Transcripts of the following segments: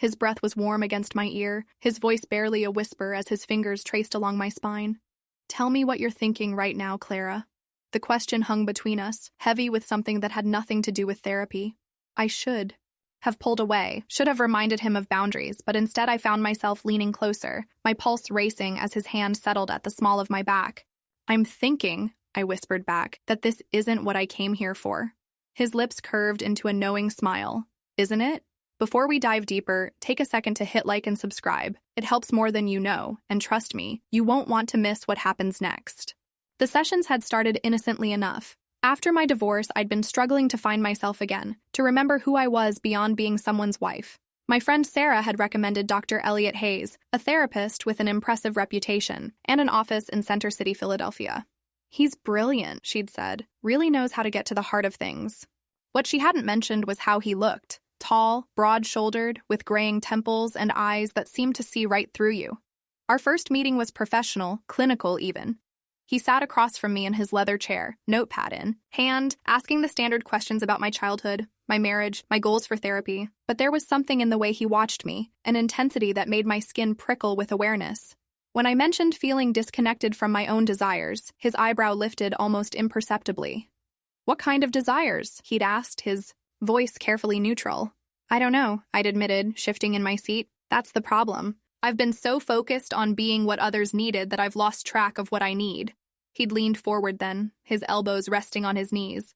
His breath was warm against my ear, his voice barely a whisper as his fingers traced along my spine. "Tell me what you're thinking right now, Clara." The question hung between us, heavy with something that had nothing to do with therapy. I should have pulled away, should have reminded him of boundaries, but instead I found myself leaning closer, my pulse racing as his hand settled at the small of my back. "I'm thinking," I whispered back, "that this isn't what I came here for." His lips curved into a knowing smile. "Isn't it?" Before we dive deeper, take a second to hit like and subscribe. It helps more than you know, and trust me, you won't want to miss what happens next. The sessions had started innocently enough. After my divorce, I'd been struggling to find myself again, to remember who I was beyond being someone's wife. My friend Sarah had recommended Dr. Elliot Hayes, a therapist with an impressive reputation, and an office in Center City, Philadelphia. "He's brilliant," she'd said, "really knows how to get to the heart of things." What she hadn't mentioned was how he looked. Tall, broad-shouldered, with graying temples and eyes that seemed to see right through you. Our first meeting was professional, clinical even. He sat across from me in his leather chair, notepad in hand, asking the standard questions about my childhood, my marriage, my goals for therapy. But there was something in the way he watched me, an intensity that made my skin prickle with awareness. When I mentioned feeling disconnected from my own desires, his eyebrow lifted almost imperceptibly. "What kind of desires?" he'd asked, his voice carefully neutral. "I don't know," I'd admitted, shifting in my seat. "That's the problem. I've been so focused on being what others needed that I've lost track of what I need." He'd leaned forward then, his elbows resting on his knees.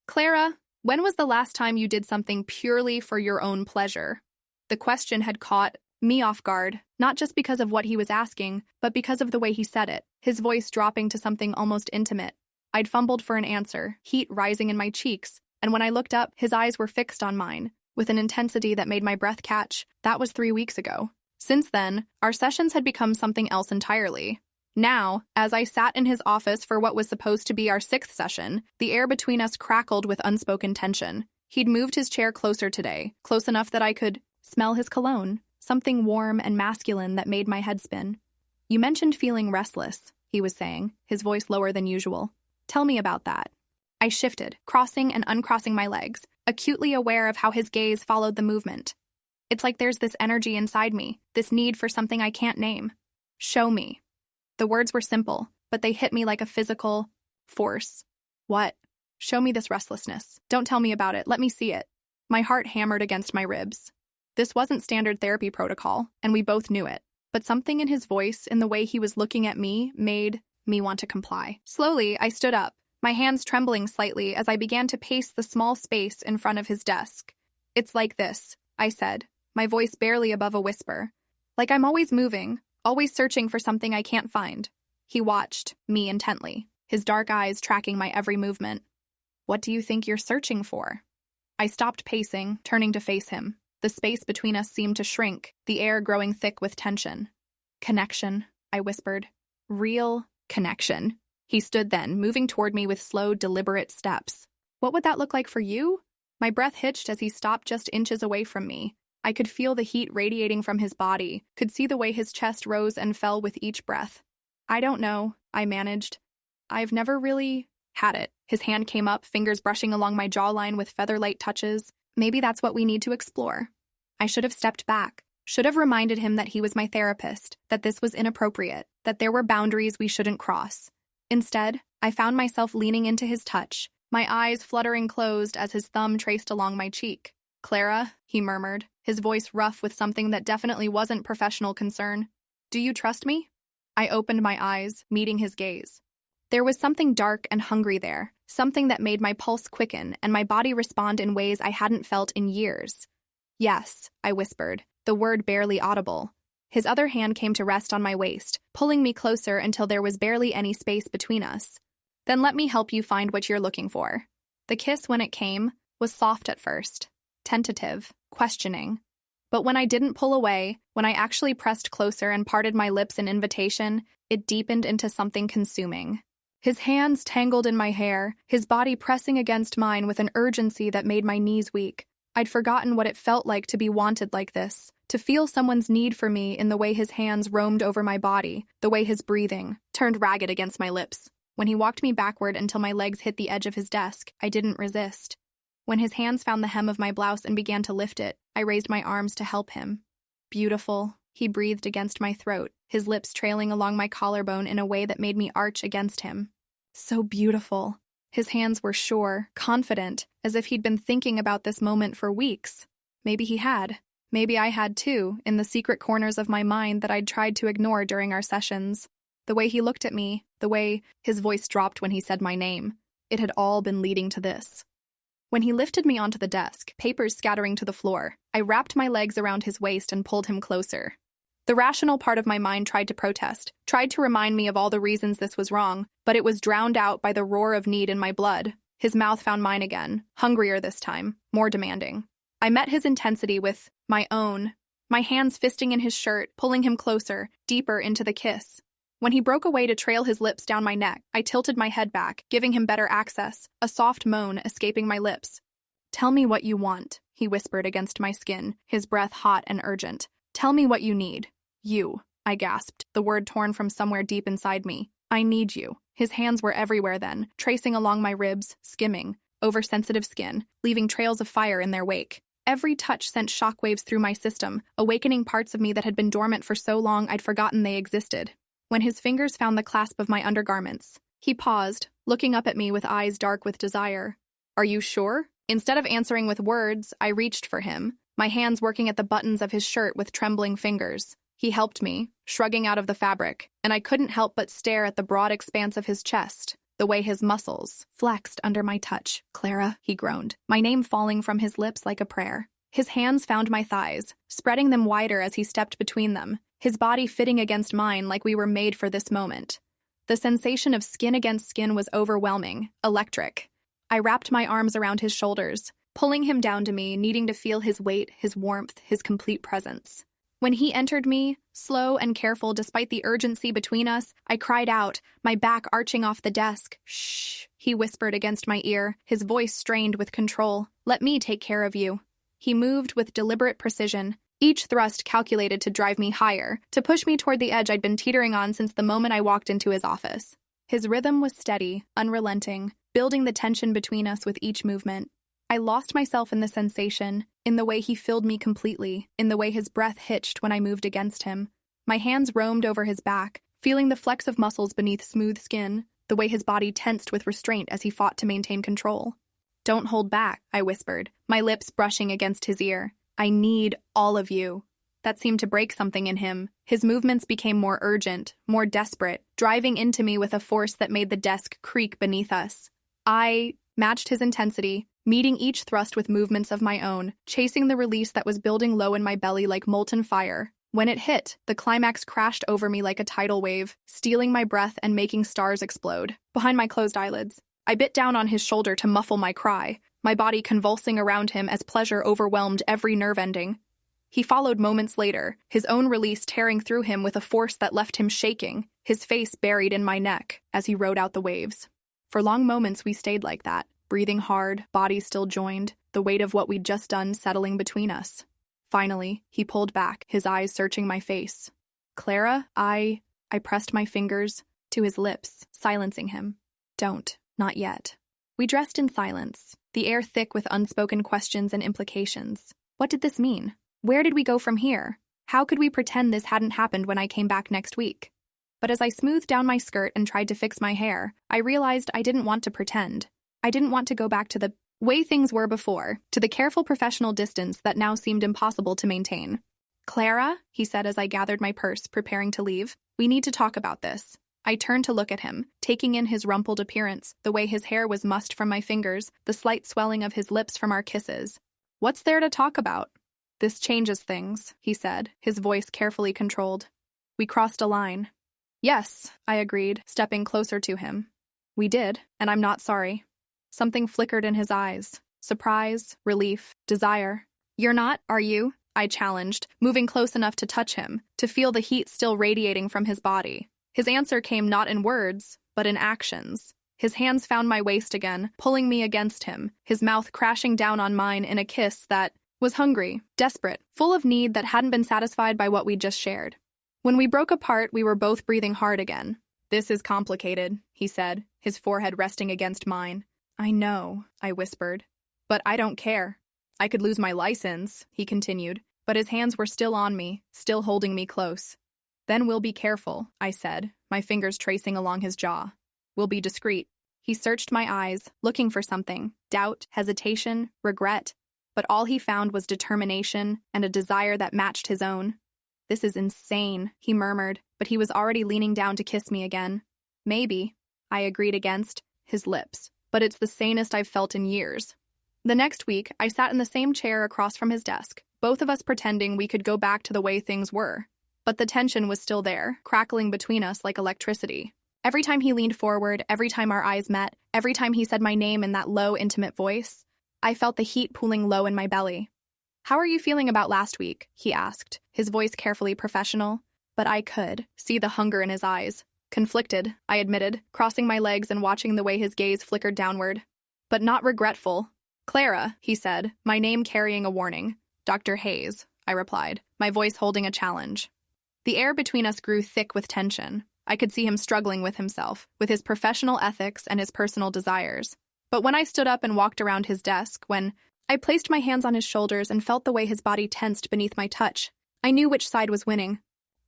"Clara, when was the last time you did something purely for your own pleasure?" The question had caught me off guard, not just because of what he was asking, but because of the way he said it, his voice dropping to something almost intimate. I'd fumbled for an answer, heat rising in my cheeks, and when I looked up, his eyes were fixed on mine, with an intensity that made my breath catch. That was 3 weeks ago. Since then, our sessions had become something else entirely. Now, as I sat in his office for what was supposed to be our 6th session, the air between us crackled with unspoken tension. He'd moved his chair closer today, close enough that I could smell his cologne, something warm and masculine that made my head spin. "You mentioned feeling restless," he was saying, his voice lower than usual. "Tell me about that." I shifted, crossing and uncrossing my legs, acutely aware of how his gaze followed the movement. "It's like there's this energy inside me, this need for something I can't name. Show me." The words were simple, but they hit me like a physical force. "What?" "Show me this restlessness. Don't tell me about it. Let me see it." My heart hammered against my ribs. This wasn't standard therapy protocol, and we both knew it. But something in his voice, in the way he was looking at me, made me want to comply. Slowly, I stood up, my hands trembling slightly as I began to pace the small space in front of his desk. "It's like this," I said, my voice barely above a whisper. "Like I'm always moving, always searching for something I can't find." He watched me intently, his dark eyes tracking my every movement. "What do you think you're searching for?" I stopped pacing, turning to face him. The space between us seemed to shrink, the air growing thick with tension. "Connection," I whispered. "Real connection." He stood then, moving toward me with slow, deliberate steps. "What would that look like for you?" My breath hitched as he stopped just inches away from me. I could feel the heat radiating from his body, could see the way his chest rose and fell with each breath. "I don't know," I managed. "I've never really had it." His hand came up, fingers brushing along my jawline with feather-light touches. "Maybe that's what we need to explore." I should have stepped back, should have reminded him that he was my therapist, that this was inappropriate, that there were boundaries we shouldn't cross. Instead, I found myself leaning into his touch, my eyes fluttering closed as his thumb traced along my cheek. "Clara," he murmured, his voice rough with something that definitely wasn't professional concern. "Do you trust me?" I opened my eyes, meeting his gaze. There was something dark and hungry there, something that made my pulse quicken and my body respond in ways I hadn't felt in years. "Yes," I whispered, the word barely audible. His other hand came to rest on my waist, pulling me closer until there was barely any space between us. "Then let me help you find what you're looking for." The kiss, when it came, was soft at first, tentative, questioning. But when I didn't pull away, when I actually pressed closer and parted my lips in invitation, it deepened into something consuming. His hands tangled in my hair, his body pressing against mine with an urgency that made my knees weak. I'd forgotten what it felt like to be wanted like this, to feel someone's need for me in the way his hands roamed over my body, the way his breathing turned ragged against my lips. When he walked me backward until my legs hit the edge of his desk, I didn't resist. When his hands found the hem of my blouse and began to lift it, I raised my arms to help him. Beautiful, he breathed against my throat, his lips trailing along my collarbone in a way that made me arch against him. So beautiful. His hands were sure, confident, as if he'd been thinking about this moment for weeks. Maybe he had. Maybe I had too, in the secret corners of my mind that I'd tried to ignore during our sessions. The way he looked at me, the way his voice dropped when he said my name, it had all been leading to this. When he lifted me onto the desk, papers scattering to the floor, I wrapped my legs around his waist and pulled him closer. The rational part of my mind tried to protest, tried to remind me of all the reasons this was wrong, but it was drowned out by the roar of need in my blood. His mouth found mine again, hungrier this time, more demanding. I met his intensity with my own, my hands fisting in his shirt, pulling him closer, deeper into the kiss. When he broke away to trail his lips down my neck, I tilted my head back, giving him better access, a soft moan escaping my lips. "Tell me what you want," he whispered against my skin, his breath hot and urgent. "Tell me what you need." "You," I gasped, the word torn from somewhere deep inside me. "I need you." His hands were everywhere then, tracing along my ribs, skimming, over sensitive skin, leaving trails of fire in their wake. Every touch sent shockwaves through my system, awakening parts of me that had been dormant for so long I'd forgotten they existed. When his fingers found the clasp of my undergarments, he paused, looking up at me with eyes dark with desire. "Are you sure?" Instead of answering with words, I reached for him, my hands working at the buttons of his shirt with trembling fingers. He helped me, shrugging out of the fabric, and I couldn't help but stare at the broad expanse of his chest, the way his muscles flexed under my touch. "Clara," he groaned, my name falling from his lips like a prayer. His hands found my thighs, spreading them wider as he stepped between them, his body fitting against mine like we were made for this moment. The sensation of skin against skin was overwhelming, electric. I wrapped my arms around his shoulders, pulling him down to me, needing to feel his weight, his warmth, his complete presence. When he entered me, slow and careful despite the urgency between us, I cried out, my back arching off the desk. "Shh," he whispered against my ear, his voice strained with control. "Let me take care of you." He moved with deliberate precision, each thrust calculated to drive me higher, to push me toward the edge I'd been teetering on since the moment I walked into his office. His rhythm was steady, unrelenting, building the tension between us with each movement. I lost myself in the sensation, in the way he filled me completely, in the way his breath hitched when I moved against him. My hands roamed over his back, feeling the flex of muscles beneath smooth skin, the way his body tensed with restraint as he fought to maintain control. "Don't hold back," I whispered, my lips brushing against his ear. "I need all of you." That seemed to break something in him. His movements became more urgent, more desperate, driving into me with a force that made the desk creak beneath us. I matched his intensity, meeting each thrust with movements of my own, chasing the release that was building low in my belly like molten fire. When it hit, the climax crashed over me like a tidal wave, stealing my breath and making stars explode. Behind my closed eyelids, I bit down on his shoulder to muffle my cry, my body convulsing around him as pleasure overwhelmed every nerve ending. He followed moments later, his own release tearing through him with a force that left him shaking, his face buried in my neck as he rode out the waves. For long moments we stayed like that, breathing hard, bodies still joined, the weight of what we'd just done settling between us. Finally, he pulled back, his eyes searching my face. "Clara, I pressed my fingers to his lips, silencing him. "Don't, not yet." We dressed in silence, the air thick with unspoken questions and implications. What did this mean? Where did we go from here? How could we pretend this hadn't happened when I came back next week? But as I smoothed down my skirt and tried to fix my hair, I realized I didn't want to pretend. I didn't want to go back to the way things were before, to the careful professional distance that now seemed impossible to maintain. "Clara," he said as I gathered my purse, preparing to leave, "we need to talk about this." I turned to look at him, taking in his rumpled appearance, the way his hair was mussed from my fingers, the slight swelling of his lips from our kisses. "What's there to talk about?" "This changes things," he said, his voice carefully controlled. "We crossed a line." "Yes," I agreed, stepping closer to him. "We did, and I'm not sorry." Something flickered in his eyes. Surprise, relief, desire. "You're not, are you?" I challenged, moving close enough to touch him, to feel the heat still radiating from his body. His answer came not in words, but in actions. His hands found my waist again, pulling me against him, his mouth crashing down on mine in a kiss that was hungry, desperate, full of need that hadn't been satisfied by what we'd just shared. When we broke apart, we were both breathing hard again. "This is complicated," he said, his forehead resting against mine. "I know," I whispered. "But I don't care. I could lose my license," he continued, But his hands were still on me, still holding me close. "Then we'll be careful," I said, my fingers tracing along his jaw. "We'll be discreet." He searched my eyes, looking for something, doubt, hesitation, regret, but all he found was determination and a desire that matched his own. "This is insane," he murmured, but he was already leaning down to kiss me again. "Maybe," I agreed against his lips, "but it's the sanest I've felt in years." The next week, I sat in the same chair across from his desk, both of us pretending we could go back to the way things were. But the tension was still there, crackling between us like electricity. Every time he leaned forward, every time our eyes met, every time he said my name in that low, intimate voice, I felt the heat pooling low in my belly. "How are you feeling about last week?" he asked, his voice carefully professional. But I could see the hunger in his eyes. "Conflicted," I admitted, crossing my legs and watching the way his gaze flickered downward. "But not regretful." "Clara," he said, my name carrying a warning. "Dr. Hayes," I replied, my voice holding a challenge. The air between us grew thick with tension. I could see him struggling with himself, with his professional ethics and his personal desires. But when I stood up and walked around his desk, when I placed my hands on his shoulders and felt the way his body tensed beneath my touch, I knew which side was winning.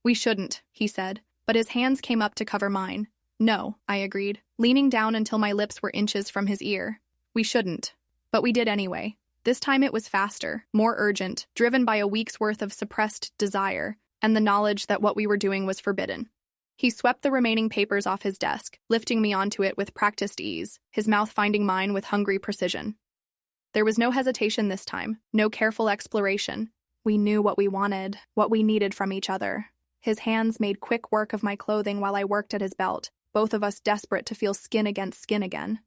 "We shouldn't," he said, but his hands came up to cover mine. "No," I agreed, leaning down until my lips were inches from his ear. "We shouldn't." But we did anyway. This time it was faster, more urgent, driven by a week's worth of suppressed desire and the knowledge that what we were doing was forbidden. He swept the remaining papers off his desk, lifting me onto it with practiced ease, his mouth finding mine with hungry precision. There was no hesitation this time, no careful exploration. We knew what we wanted, what we needed from each other. His hands made quick work of my clothing while I worked at his belt, both of us desperate to feel skin against skin again.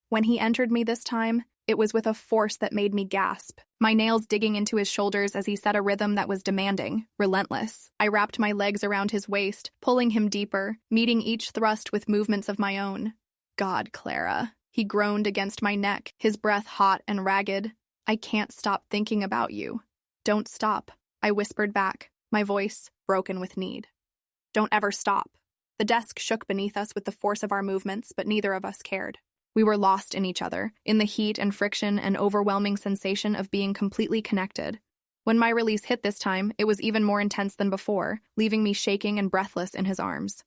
When he entered me this time, it was with a force that made me gasp, my nails digging into his shoulders as he set a rhythm that was demanding, relentless. I wrapped my legs around his waist, pulling him deeper, meeting each thrust with movements of my own. "God, Clara," he groaned against my neck, his breath hot and ragged. "I can't stop thinking about you." "Don't stop," I whispered back, my voice broken with need. "Don't ever stop." The desk shook beneath us with the force of our movements, but neither of us cared. We were lost in each other, in the heat and friction and overwhelming sensation of being completely connected. When my release hit this time, it was even more intense than before, leaving me shaking and breathless in his arms.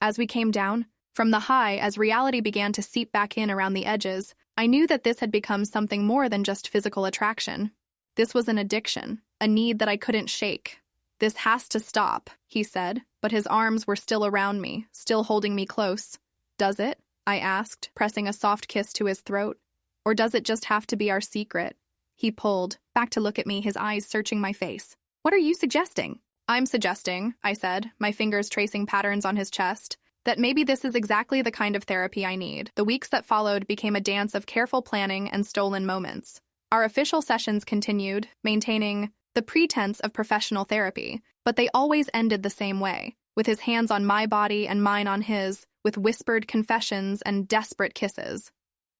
As we came down, from the high, as reality began to seep back in around the edges, I knew that this had become something more than just physical attraction. This was an addiction, a need that I couldn't shake. "This has to stop," he said, but his arms were still around me, still holding me close. "Does it?" I asked, pressing a soft kiss to his throat. "Or does it just have to be our secret?" He pulled, back to look at me, his eyes searching my face. "What are you suggesting?" "I'm suggesting," I said, my fingers tracing patterns on his chest, "that maybe this is exactly the kind of therapy I need." The weeks that followed became a dance of careful planning and stolen moments. Our official sessions continued, maintaining the pretense of professional therapy, but they always ended the same way, with his hands on my body and mine on his, with whispered confessions and desperate kisses.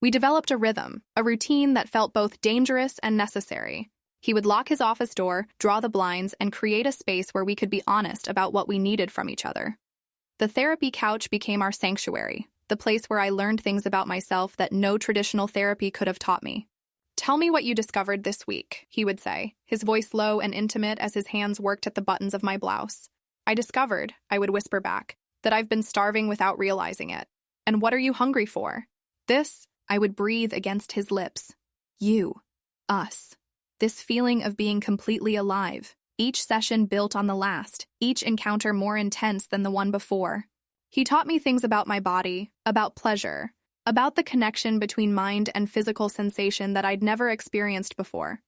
We developed a rhythm, a routine that felt both dangerous and necessary. He would lock his office door, draw the blinds, and create a space where we could be honest about what we needed from each other. The therapy couch became our sanctuary, the place where I learned things about myself that no traditional therapy could have taught me. "Tell me what you discovered this week," he would say, his voice low and intimate as his hands worked at the buttons of my blouse. "I discovered," I would whisper back, "that I've been starving without realizing it. And what are you hungry for?" "This," I would breathe against his lips. "You. Us. This feeling of being completely alive. Each session built on the last, each encounter more intense than the one before." He taught me things about my body, about pleasure, about the connection between mind and physical sensation that I'd never experienced before.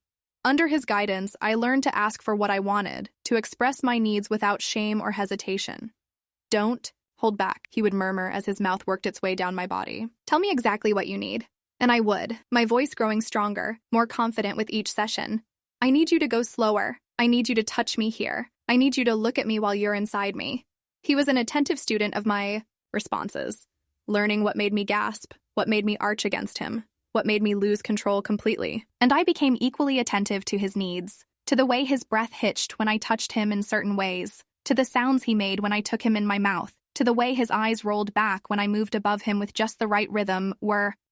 Under his guidance, I learned to ask for what I wanted, to express my needs without shame or hesitation. "Don't hold back," he would murmur as his mouth worked its way down my body. "Tell me exactly what you need." And I would, my voice growing stronger, more confident with each session. "I need you to go slower. I need you to touch me here. I need you to look at me while you're inside me." He was an attentive student of my responses, learning what made me gasp, what made me arch against him, what made me lose control completely. And I became equally attentive to his needs, to the way his breath hitched when I touched him in certain ways, to the sounds he made when I took him in my mouth, to the way his eyes rolled back when I moved above him with just the right rhythm.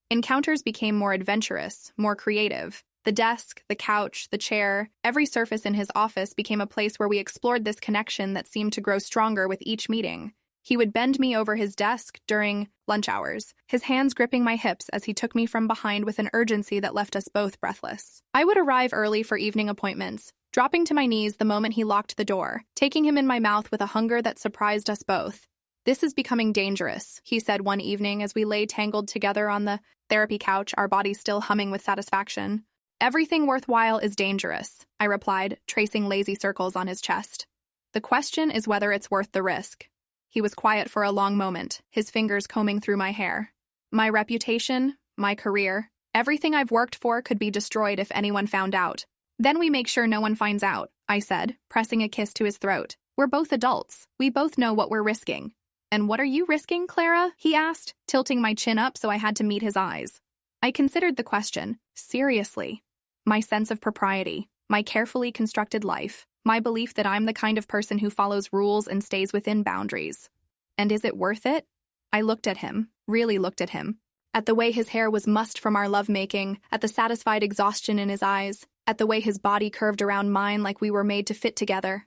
Encounters became more adventurous, more creative. The desk, the couch, the chair, every surface in his office became a place where we explored this connection that seemed to grow stronger with each meeting. He would bend me over his desk during lunch hours, his hands gripping my hips as he took me from behind with an urgency that left us both breathless. I would arrive early for evening appointments, dropping to my knees the moment he locked the door, taking him in my mouth with a hunger that surprised us both. "This is becoming dangerous," he said one evening as we lay tangled together on the therapy couch, our bodies still humming with satisfaction. "Everything worthwhile is dangerous," I replied, tracing lazy circles on his chest. "The question is whether it's worth the risk." He was quiet for a long moment, his fingers combing through my hair. "My reputation, my career, everything I've worked for could be destroyed if anyone found out." "Then we make sure no one finds out," I said, pressing a kiss to his throat. "We're both adults. We both know what we're risking." "And what are you risking, Clara?" he asked, tilting my chin up so I had to meet his eyes. I considered the question, seriously. My sense of propriety, my carefully constructed life, my belief that I'm the kind of person who follows rules and stays within boundaries. And is it worth it? I looked at him, really looked at him. At the way his hair was mussed from our lovemaking, at the satisfied exhaustion in his eyes, at the way his body curved around mine like we were made to fit together.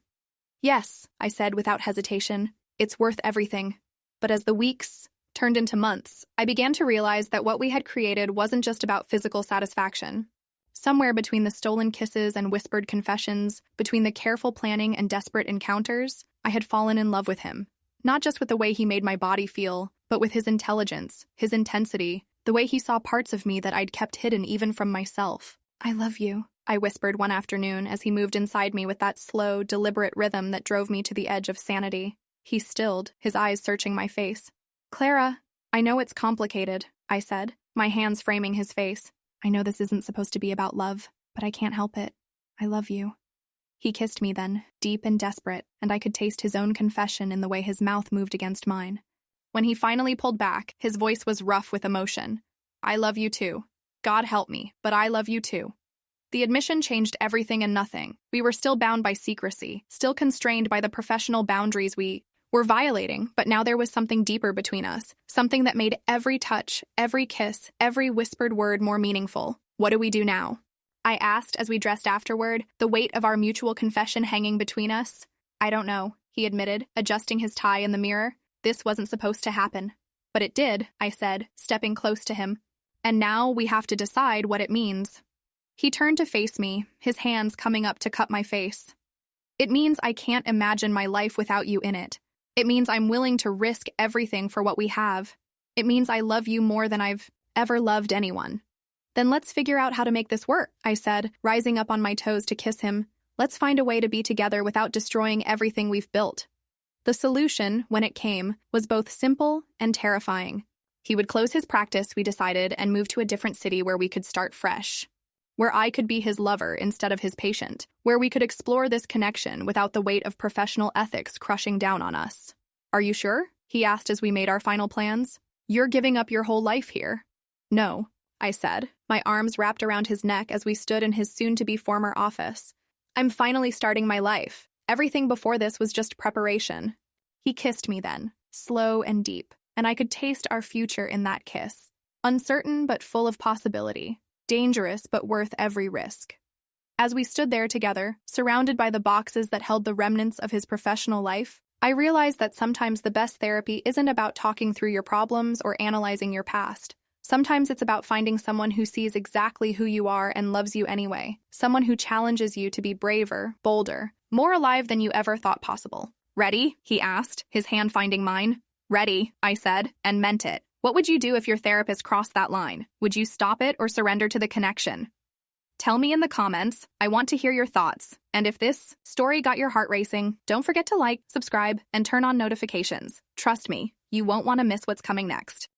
"Yes," I said without hesitation, "it's worth everything." But as the weeks turned into months, I began to realize that what we had created wasn't just about physical satisfaction. Somewhere between the stolen kisses and whispered confessions, between the careful planning and desperate encounters, I had fallen in love with him. Not just with the way he made my body feel, but with his intelligence, his intensity, the way he saw parts of me that I'd kept hidden even from myself. "I love you," I whispered one afternoon as he moved inside me with that slow, deliberate rhythm that drove me to the edge of sanity. He stilled, his eyes searching my face. "Clara, I know it's complicated," I said, my hands framing his face. "I know this isn't supposed to be about love, but I can't help it. I love you." He kissed me then, deep and desperate, and I could taste his own confession in the way his mouth moved against mine. When he finally pulled back, his voice was rough with emotion. "I love you too. God help me, but I love you too." The admission changed everything and nothing. We were still bound by secrecy, still constrained by the professional boundaries we were violating, but now there was something deeper between us, something that made every touch, every kiss, every whispered word more meaningful. "What do we do now?" I asked as we dressed afterward, the weight of our mutual confession hanging between us. "I don't know," he admitted, adjusting his tie in the mirror. "This wasn't supposed to happen." "But it did," I said, stepping close to him. "And now we have to decide what it means." He turned to face me, his hands coming up to cup my face. "It means I can't imagine my life without you in it. It means I'm willing to risk everything for what we have. It means I love you more than I've ever loved anyone." "Then let's figure out how to make this work," I said, rising up on my toes to kiss him. "Let's find a way to be together without destroying everything we've built." The solution, when it came, was both simple and terrifying. He would close his practice, we decided, and move to a different city where we could start fresh. Where I could be his lover instead of his patient, where we could explore this connection without the weight of professional ethics crushing down on us. "Are you sure?" he asked as we made our final plans. "You're giving up your whole life here." "No," I said, my arms wrapped around his neck as we stood in his soon-to-be former office. "I'm finally starting my life. Everything before this was just preparation." He kissed me then, slow and deep, and I could taste our future in that kiss. Uncertain but full of possibility. Dangerous but worth every risk. As we stood there together, surrounded by the boxes that held the remnants of his professional life, I realized that sometimes the best therapy isn't about talking through your problems or analyzing your past. Sometimes it's about finding someone who sees exactly who you are and loves you anyway. Someone who challenges you to be braver, bolder, more alive than you ever thought possible. "Ready?" he asked, his hand finding mine. "Ready," I said, and meant it. What would you do if your therapist crossed that line? Would you stop it or surrender to the connection? Tell me in the comments. I want to hear your thoughts. And if this story got your heart racing, don't forget to like, subscribe, and turn on notifications. Trust me, you won't want to miss what's coming next.